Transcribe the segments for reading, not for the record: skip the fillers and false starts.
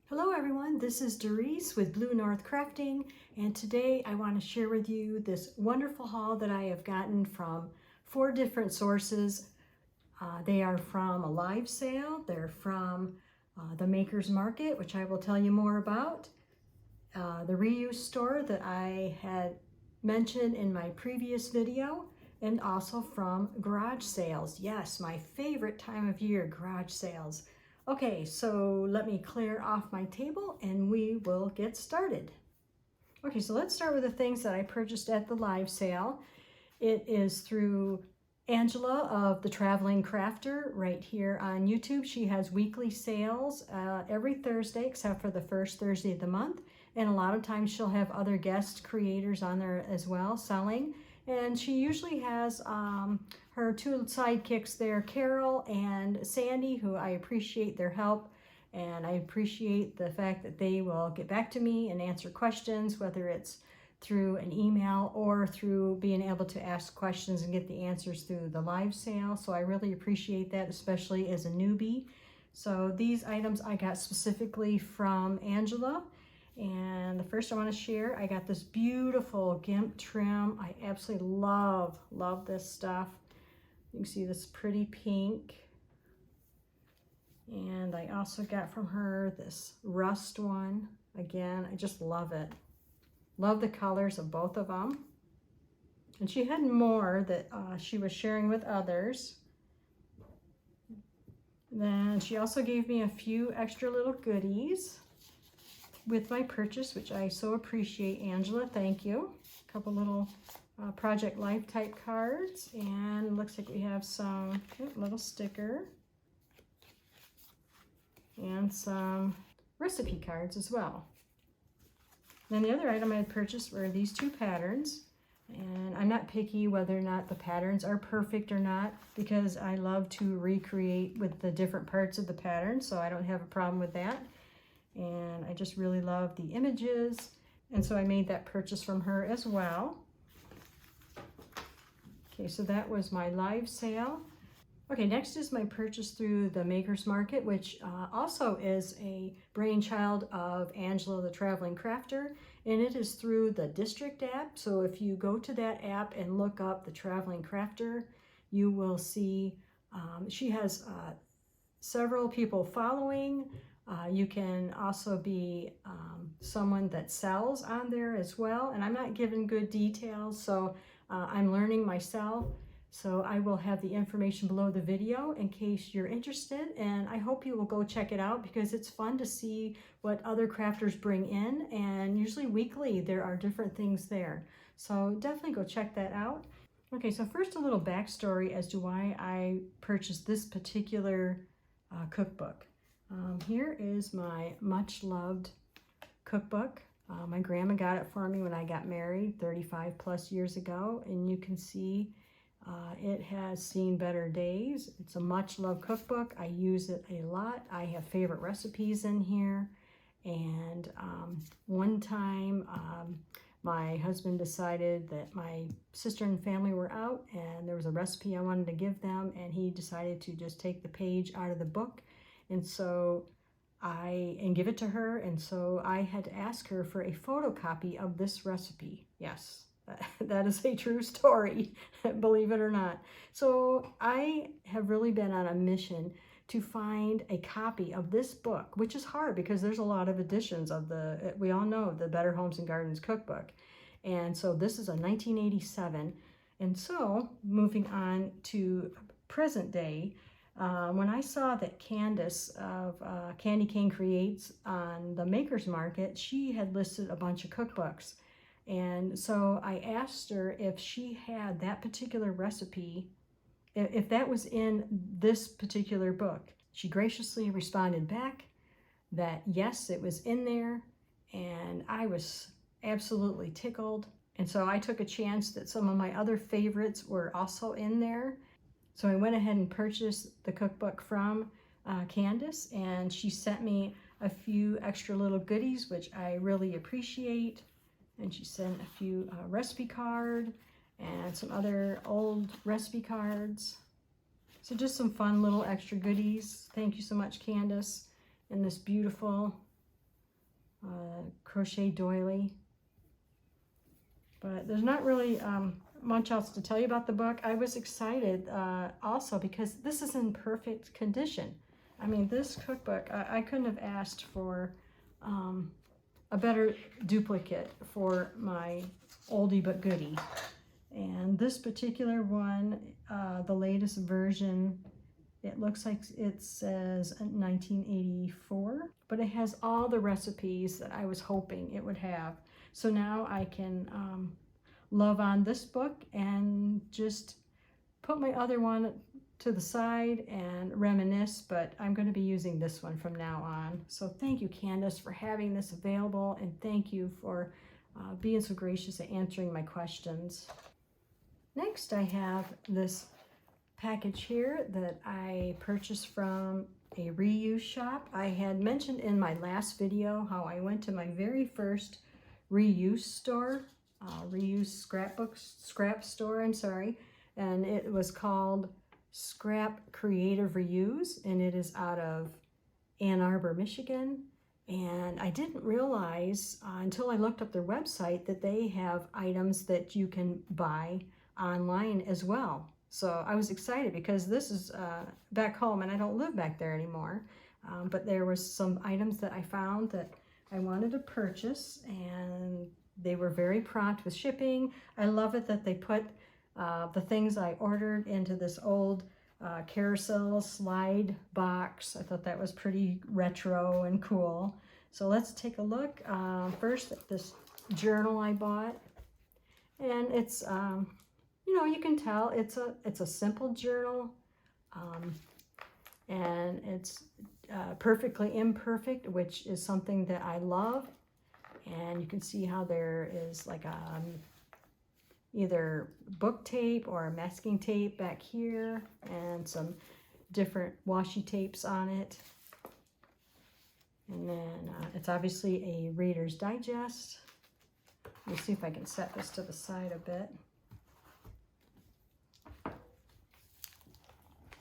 Hello everyone, this is Doris with Blue North Crafting, and today I want to share with you this wonderful haul that I have gotten from 4 different sources. They are from a live sale, they're from the Maker's Market, which I will tell you more about, the reuse store that I had mentioned in my previous video, and also from garage sales. Yes, my favorite time of year, garage sales. Okay, so let me clear off my table and we will get started. Okay, so let's start with the things that I purchased at the live sale. It is through Angela of The Traveling Crafter right here on YouTube. She has weekly sales every Thursday except for the first Thursday of the month. And a lot of times she'll have other guest creators on there as well selling. And she usually has her 2 sidekicks there, Carol and Sandy, who I appreciate their help. And I appreciate the fact that they will get back to me and answer questions, whether it's through an email or through being able to ask questions and get the answers through the live sale. So I really appreciate that, especially as a newbie. So these items I got specifically from Angela. And the first I want to share, I got this beautiful GIMP trim. I absolutely love this stuff. You can see this pretty pink. And I also got from her this rust one. Again, I just love it. Love the colors of both of them. And she had more that she was sharing with others. Then she also gave me a few extra little goodies with my purchase, which I so appreciate, Angela. Thank you. A couple little Project Life type cards, and looks like we have some little sticker and some recipe cards as well. Then the other item I had purchased were these 2 patterns, and I'm not picky whether or not the patterns are perfect or not, because I love to recreate with the different parts of the pattern, so I don't have a problem with that. And I just really love the images, and so I made that purchase from her as well. Okay, so that was my live sale. Okay, next is my purchase through the Maker's Market, which also is a brainchild of Angela the Traveling Crafter, and it is through the District app. So if you go to that app and look up the Traveling Crafter, you will see she has several people following. You can also be someone that sells on there as well, and I'm not giving good details, so I'm learning myself. So I will have the information below the video in case you're interested, and I hope you will go check it out because it's fun to see what other crafters bring in, and usually weekly there are different things there. So definitely go check that out. Okay, so first a little backstory as to why I purchased this particular cookbook. Here is my much loved cookbook. My grandma got it for me when I got married 35 plus years ago, and you can see it has seen better days. It's a much loved cookbook. I use it a lot. I have favorite recipes in here, and one time my husband decided that my sister and family were out and there was a recipe I wanted to give them, and he decided to just take the page out of the book and give it to her, and so I had to ask her for a photocopy of this recipe. Yes, that is a true story, believe it or not. So I have really been on a mission to find a copy of this book, which is hard because there's a lot of editions of we all know, the Better Homes and Gardens cookbook. And so this is a 1987. And so moving on to present day, when I saw that Candece of Candy Cane Creates on the Maker's Market, she had listed a bunch of cookbooks. And so I asked her if she had that particular recipe, if that was in this particular book. She graciously responded back that yes, it was in there, and I was absolutely tickled. And so I took a chance that some of my other favorites were also in there. So I went ahead and purchased the cookbook from Candece, and she sent me a few extra little goodies, which I really appreciate. And she sent a few recipe card and some other old recipe cards. So just some fun little extra goodies. Thank you so much, Candece. And this beautiful crochet doily. But there's not really much else to tell you about the book. I was excited also because this is in perfect condition. I mean, this cookbook, I couldn't have asked for a better duplicate for my oldie but goodie. And this particular one, the latest version, it looks like it says 1984, but it has all the recipes that I was hoping it would have. So now I can love on this book and just put my other one to the side and reminisce, but I'm going to be using this one from now on. So thank you, Candece, for having this available, and thank you for being so gracious at answering my questions. Next, I have this package here that I purchased from a reuse shop. I had mentioned in my last video how I went to my very first reuse store, scrap store, I'm sorry, and it was called Scrap Creative Reuse, and it is out of Ann Arbor, Michigan. And I didn't realize until I looked up their website that they have items that you can buy online as well. So I was excited because this is back home and I don't live back there anymore. But there was some items that I found that I wanted to purchase, and they were very prompt with shipping. I love it that they put the things I ordered into this old carousel slide box. I thought that was pretty retro and cool. So let's take a look first at this journal I bought. And it's, you know, you can tell it's a simple journal, and it's perfectly imperfect, which is something that I love. And you can see how there is like a either book tape or masking tape back here, and some different washi tapes on it. And then it's obviously a Reader's Digest. Let me see if I can set this to the side a bit.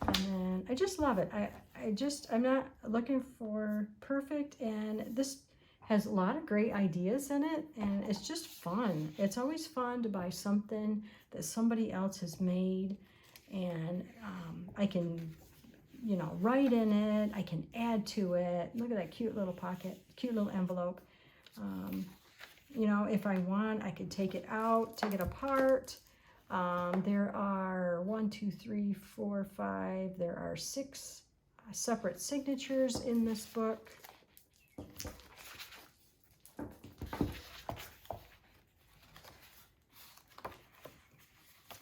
And then I just love it. I'm not looking for perfect, and this has a lot of great ideas in it, and it's just fun. It's always fun to buy something that somebody else has made, and I can, you know, write in it. I can add to it. Look at that cute little pocket, cute little envelope. You know, if I want, I could take it out, take it apart. There are 1, 2, 3, 4, 5. There are 6 separate signatures in this book.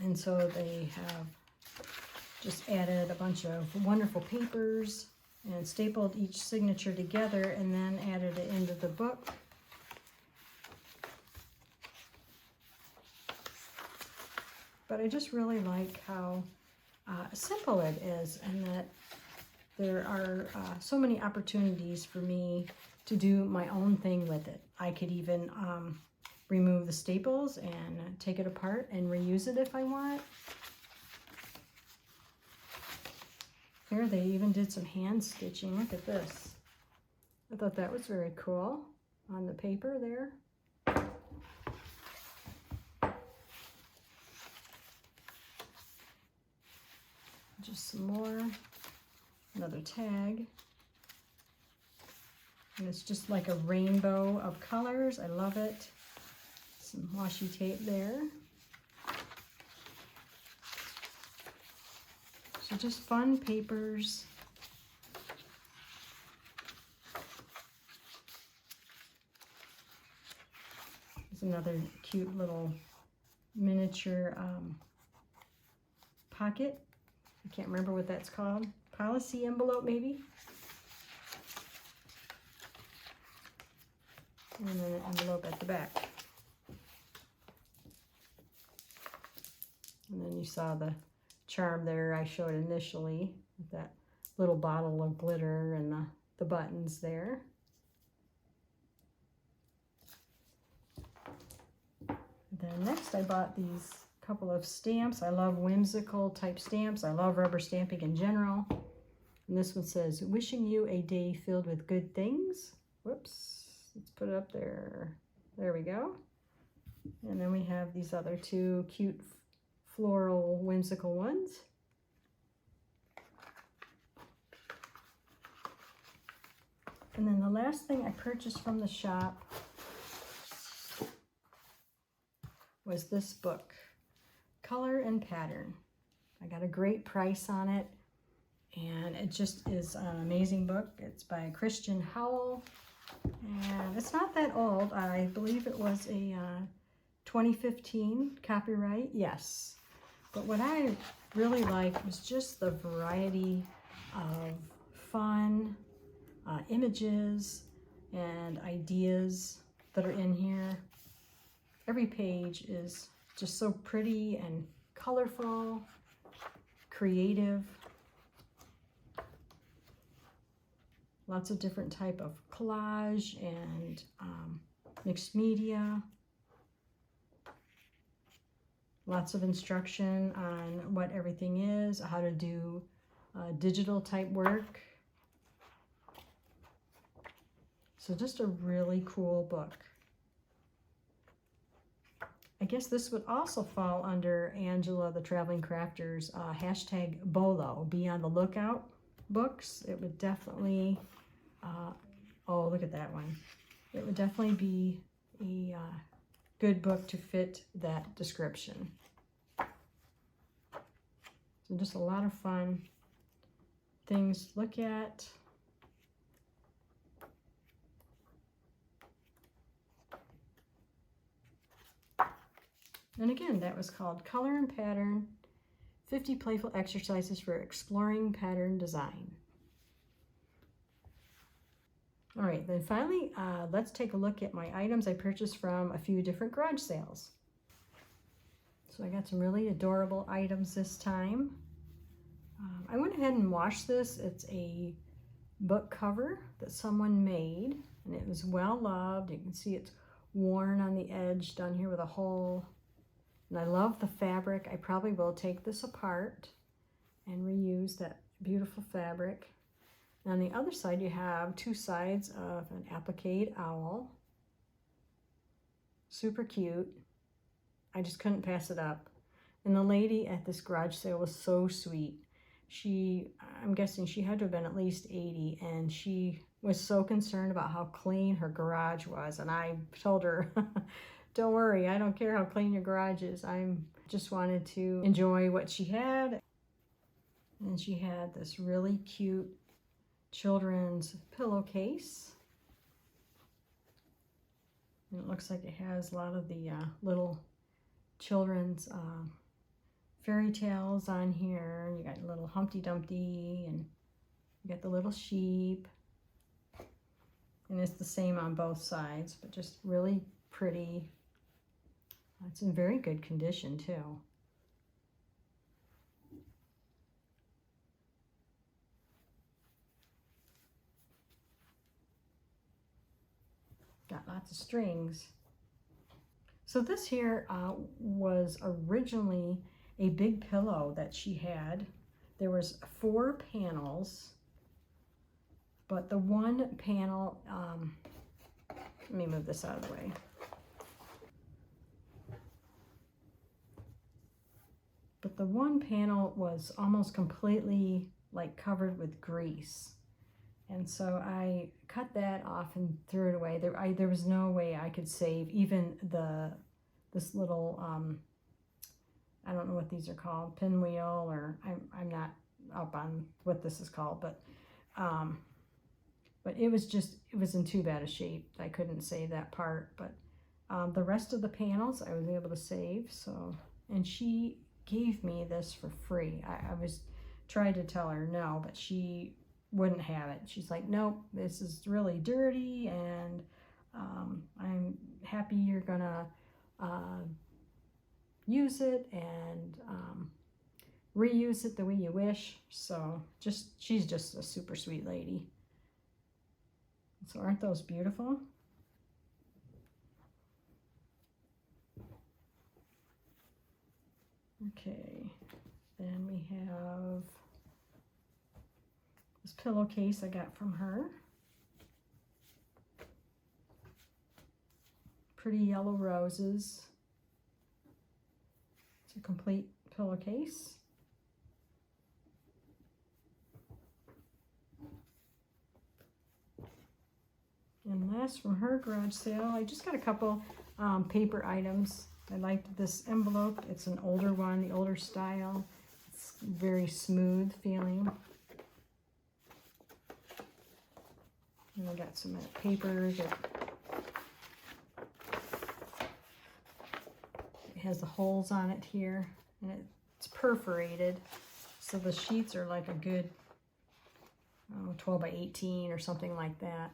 And so they have just added a bunch of wonderful papers and stapled each signature together and then added it into the book. But I just really like how simple it is, and that there are so many opportunities for me to do my own thing with it. I could even remove the staples and take it apart and reuse it if I want. Here they even did some hand stitching. Look at this. I thought that was very cool on the paper there. Just some more. Another tag. And it's just like a rainbow of colors. I love it. Some washi tape there. So just fun papers. There's another cute little miniature pocket. I can't remember what that's called. Policy envelope, maybe? And then an envelope at the back. And then you saw the charm there I showed initially, with that little bottle of glitter and the buttons there. Then next I bought these couple of stamps. I love whimsical type stamps. I love rubber stamping in general. And this one says, wishing you a day filled with good things. Whoops, Let's put it up there. There we go. And then we have these other two cute floral whimsical ones. And then the last thing I purchased from the shop was this book, Color and Pattern. I got a great price on it, and it just is an amazing book. It's by Christian Howell, and it's not that old. I believe it was a 2015 copyright, yes. But what I really liked was just the variety of fun images and ideas that are in here. Every page is just so pretty and colorful, creative. Lots of different type of collage and mixed media. Lots of instruction on what everything is, how to do digital type work. So just a really cool book. I guess this would also fall under Angela the Traveling Crafter's hashtag BOLO, be on the lookout books. It would definitely, oh, look at that one. It would definitely be a good book to fit that description. So just a lot of fun things to look at. And again, that was called Color and Pattern, 50 Playful Exercises for Exploring Pattern Design. All right, then finally, let's take a look at my items I purchased from a few different garage sales. So I got some really adorable items this time. I went ahead and washed this. It's a book cover that someone made, and it was well loved. You can see it's worn on the edge down here with a hole. And I love the fabric. I probably will take this apart and reuse that beautiful fabric. And on the other side, you have two sides of an applique owl. Super cute. I just couldn't pass it up. And the lady at this garage sale was so sweet. I'm guessing she had to have been at least 80, and she was so concerned about how clean her garage was. And I told her, don't worry, I don't care how clean your garage is. I just wanted to enjoy what she had. And she had this really cute children's pillowcase. And it looks like it has a lot of the little children's fairy tales on here. You got little Humpty Dumpty, and you got the little sheep. And it's the same on both sides, but just really pretty. It's in very good condition too. Got lots of strings. So this here was originally a big pillow that she had. There was 4 panels, but the one panel, let me move this out of the way. But the one panel was almost completely like covered with grease. And so I cut that off and threw it away. There was no way I could save even this little, I don't know what these are called, pinwheel, or I'm not up on what this is called, but it was in too bad a shape. I couldn't save that part, but the rest of the panels I was able to save. So, and she gave me this for free. I was trying to tell her no, but she wouldn't have it. She's like, nope, this is really dirty, and I'm happy you're gonna use it and reuse it the way you wish. So she's just a super sweet lady. So aren't those beautiful? Okay, then we have this pillowcase I got from her. pretty yellow roses. It's a complete pillowcase. And last from her garage sale, I just got a couple paper items. I liked this envelope. It's an older one, the older style. It's very smooth feeling. And I got some paper that it has the holes on it here, and it's perforated. So the sheets are like a good 12 by 18 or something like that.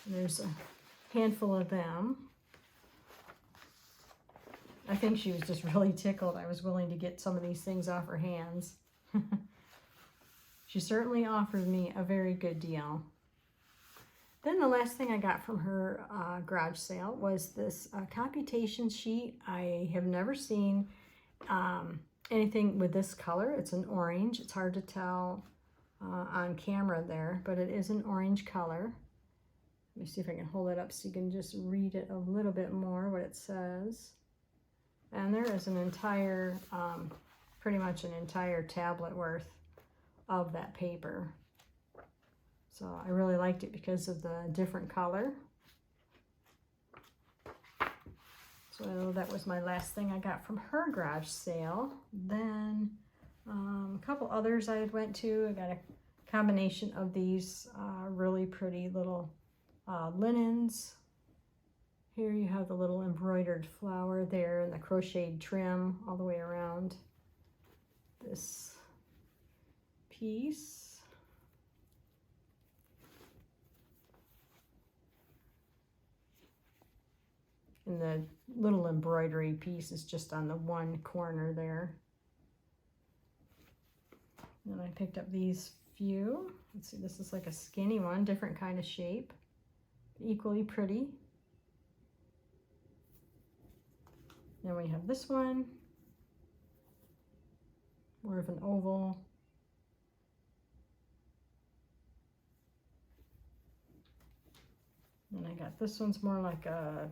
And there's a handful of them. I think she was just really tickled I was willing to get some of these things off her hands. She certainly offered me a very good deal. Then the last thing I got from her garage sale was this computation sheet. I have never seen anything with this color. It's an orange. It's hard to tell on camera there, but it is an orange color. Let me see if I can hold it up so you can just read it a little bit more, what it says. And there is an entire, pretty much an entire tablet worth of that paper. So I really liked it because of the different color. So that was my last thing I got from her garage sale. Then a couple others I went to. I got a combination of these really pretty little linens. Here you have the little embroidered flower there and the crocheted trim all the way around this piece. And the little embroidery piece is just on the one corner there. And I picked up these few. Let's see, this is like a skinny one, different kind of shape, equally pretty. Then we have this one, more of an oval. And I got this one's more like a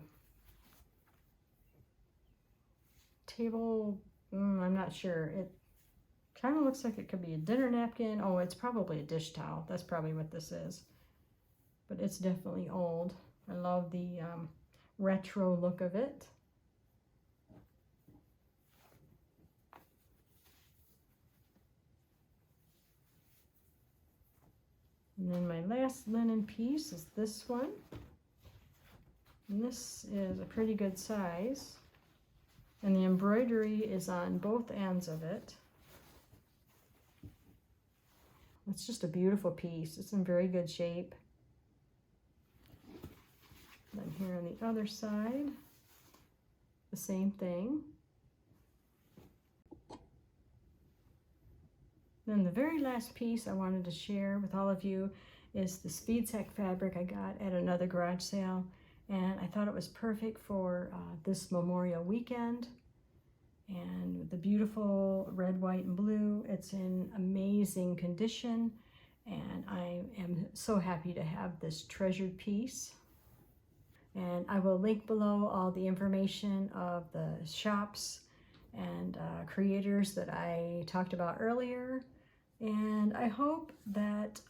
table, I'm not sure. It kind of looks like it could be a dinner napkin. Oh, it's probably a dish towel. That's probably what this is. But it's definitely old. I love the retro look of it. And then my last linen piece is this one. And this is a pretty good size. And the embroidery is on both ends of it. It's just a beautiful piece. It's in very good shape. Then here on the other side, the same thing. Then the very last piece I wanted to share with all of you is the speed sack fabric I got at another garage sale. And I thought it was perfect for this Memorial weekend. And with the beautiful red, white, and blue, it's in amazing condition. And I am so happy to have this treasured piece. And I will link below all the information of the shops and creators that I talked about earlier. And I hope that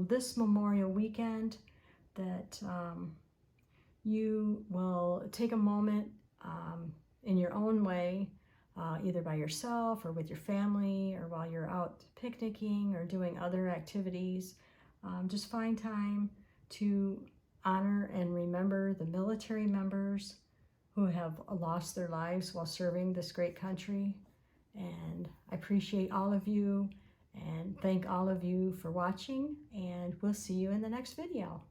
this Memorial weekend that you will take a moment in your own way, either by yourself or with your family or while you're out picnicking or doing other activities. Just find time to honor and remember the military members who have lost their lives while serving this great country. And I appreciate all of you and thank all of you for watching, and we'll see you in the next video.